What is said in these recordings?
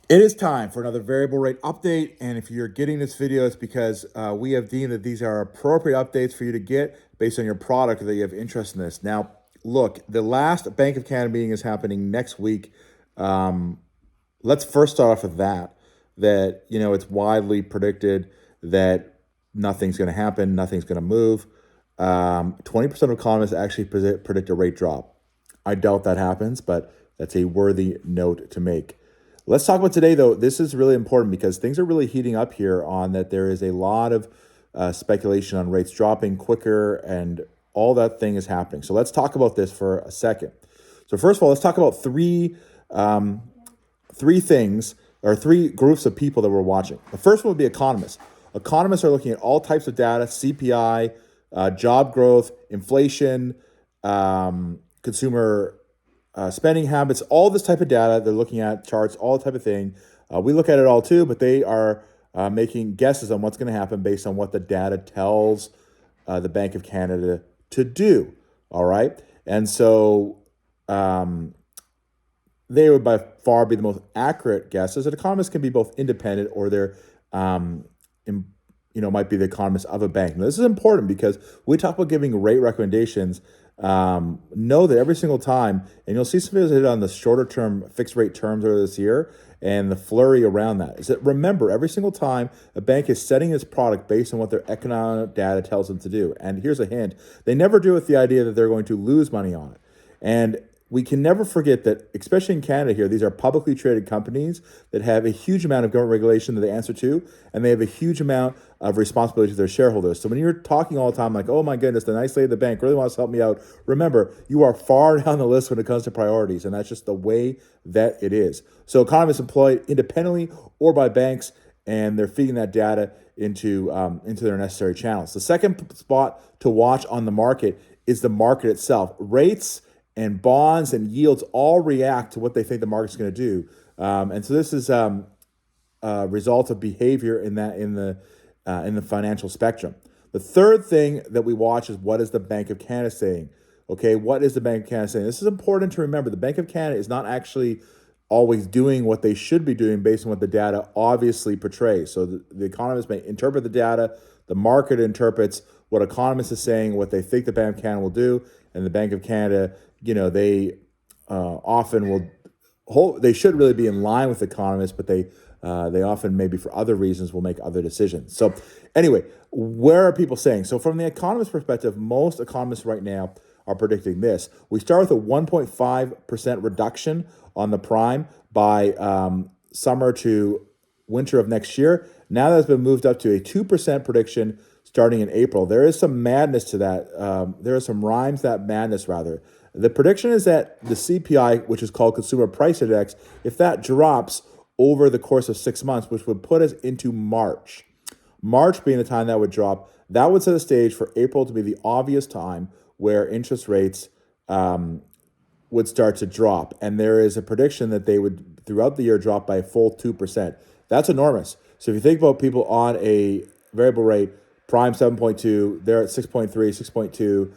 It is time for another variable rate update. And if you're getting this video, it's because we have deemed that these are appropriate updates for you to get based on your product or that you have interest in this. Now, look, the last Bank of Canada meeting is happening next week. Um, let's first start off with that, it's widely predicted that nothing's going to happen, nothing's going to move. 20% of economists actually predict a rate drop. I doubt that happens, but that's a worthy note to make. Let's talk about today, though. This is really important because things are really heating up here on that. There is a lot of speculation on rates dropping quicker, and all that thing is happening. So let's talk about this for a second. So first of all, let's talk about three things or three groups of people that we're watching. The first one would be economists. Economists are looking at all types of data: CPI, job growth, inflation, consumer spending habits, all this type of data. They're looking at charts, all type of thing. We look at it all too, but they are making guesses on what's going to happen based on what the data tells the Bank of Canada to do. All right, and so they would by far be the most accurate guesses. And economists can be both independent or they're in, might be the economist of a bank. Now, this is important because we talk about giving rate recommendations. Know that every single time, and you'll see some videos hit on the shorter term fixed rate terms over this year and the flurry around that, is that remember, every single time a bank is setting its product based on what their economic data tells them to do. And here's a hint: they never do it with the idea that they're going to lose money on it. And we can never forget that, especially in Canada here, these are publicly traded companies that have a huge amount of government regulation that they answer to, and they have a huge amount of responsibility to their shareholders. So when you're talking all the time like, oh my goodness, the nice lady at the bank really wants to help me out, remember, you are far down the list when it comes to priorities, and that's just the way that it is. So economists employed independently or by banks, and they're feeding that data into their necessary channels. The second spot to watch on the market is the market itself. Rates and bonds and yields all react to what they think the market's going to do, and so this is a result of behavior in the financial spectrum. The third thing that we watch is what is the Bank of Canada saying. Okay, what is the Bank of Canada saying? This is important to remember. The Bank of Canada is not actually always doing what they should be doing based on what the data obviously portrays. So the economists may interpret the data, the market interprets what economists are saying, what they think the Bank of Canada will do, and the Bank of Canada, they often they should really be in line with economists, but they often, maybe for other reasons, will make other decisions. So anyway, where are people saying? So from the economist perspective, most economists right now are predicting this. We start with a 1.5% reduction on the prime by summer to winter of next year. Now that's been moved up to a 2% prediction starting in April. There is some madness to that. There are some rhymes that madness, rather. The prediction is that the CPI, which is called Consumer Price Index, if that drops over the course of 6 months, which would put us into March, March being the time that would drop, that would set the stage for April to be the obvious time where interest rates would start to drop. And there is a prediction that they would, throughout the year, drop by a full 2%. That's enormous. So if you think about people on a variable rate, prime 7.2, they're at 6.3, 6.2.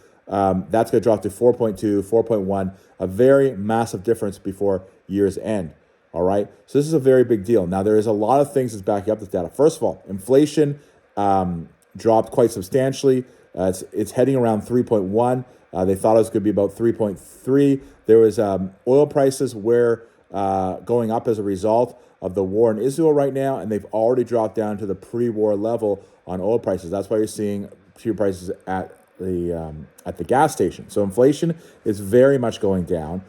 That's going to drop to 4.2, 4.1, a very massive difference before year's end. All right. So this is a very big deal. Now, there is a lot of things that's backing up this data. First of all, inflation dropped quite substantially. It's heading around 3.1. They thought it was going to be about 3.3. There was oil prices going up as a result of the war in Israel right now, and they've already dropped down to the pre-war level on oil prices. That's why you're seeing fuel prices at the gas station. So inflation is very much going down.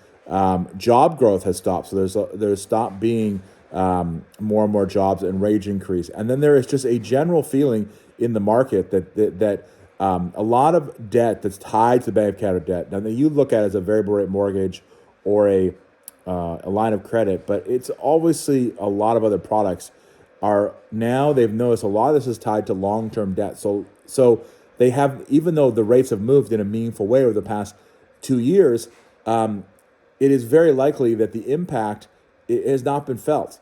Job growth has stopped, so there's stopped being more and more jobs and wage increase. And then there is just a general feeling in the market that a lot of debt that's tied to the Bank of Canada debt. Now that you look at it as a variable rate mortgage or a line of credit, but it's obviously a lot of other products are now, they've noticed a lot of this is tied to long-term debt. So they have, even though the rates have moved in a meaningful way over the past 2 years, it is very likely that the impact has not been felt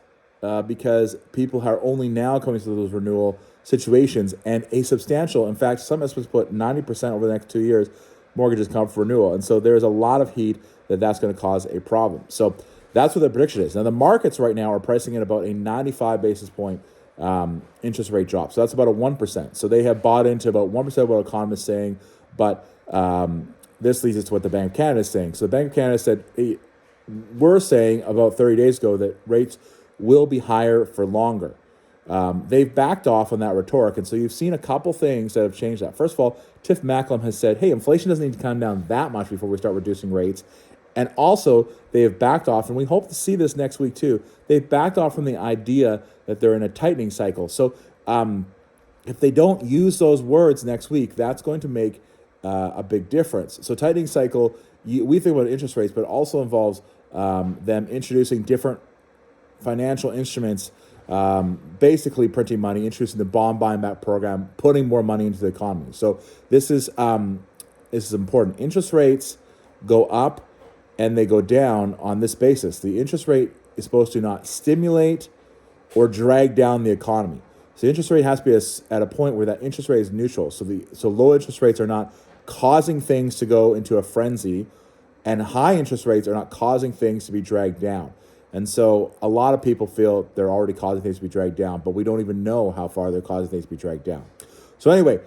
because people are only now coming to those renewal situations, and a substantial, in fact, some estimates put 90% over the next 2 years, mortgages come for renewal. And so there's a lot of heat that's going to cause a problem. So That's what the prediction is. Now, the markets right now are pricing in about a 95 basis point interest rate drop. So that's about a 1%. So they have bought into about 1% of what economists saying, but this leads us to what the Bank of Canada is saying. So the Bank of Canada said, hey, we're saying about 30 days ago that rates will be higher for longer. They've backed off on that rhetoric. And so you've seen a couple things that have changed that. First of all, Tiff Macklem has said, hey, inflation doesn't need to come down that much before we start reducing rates. And also, they have backed off, and we hope to see this next week too. They've backed off from the idea that they're in a tightening cycle. So if they don't use those words next week, that's going to make a big difference. So tightening cycle, we think about interest rates, but it also involves them introducing different financial instruments, basically printing money, introducing the bond buying back program, putting more money into the economy. So this is important. Interest rates go up and they go down on this basis. The interest rate is supposed to not stimulate or drag down the economy. So the interest rate has to be at a point where that interest rate is neutral. So low interest rates are not causing things to go into a frenzy, and high interest rates are not causing things to be dragged down. And so a lot of people feel they're already causing things to be dragged down, but we don't even know how far they're causing things to be dragged down. So anyway,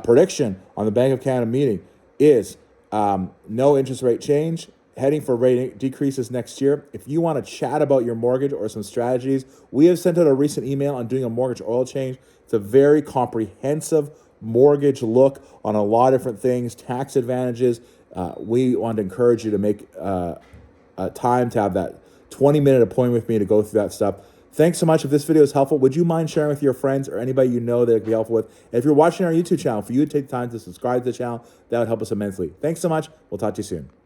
prediction on the Bank of Canada meeting is no interest rate change, heading for rate decreases next year. If you want to chat about your mortgage or some strategies, we have sent out a recent email on doing a mortgage oil change. It's a very comprehensive mortgage look on a lot of different things, tax advantages. We want to encourage you to make a time to have that 20-minute appointment with me to go through that stuff. Thanks so much. If this video is helpful, would you mind sharing with your friends or anybody you know that it could be helpful with? And if you're watching our YouTube channel, for you to take time to subscribe to the channel, that would help us immensely. Thanks so much. We'll talk to you soon.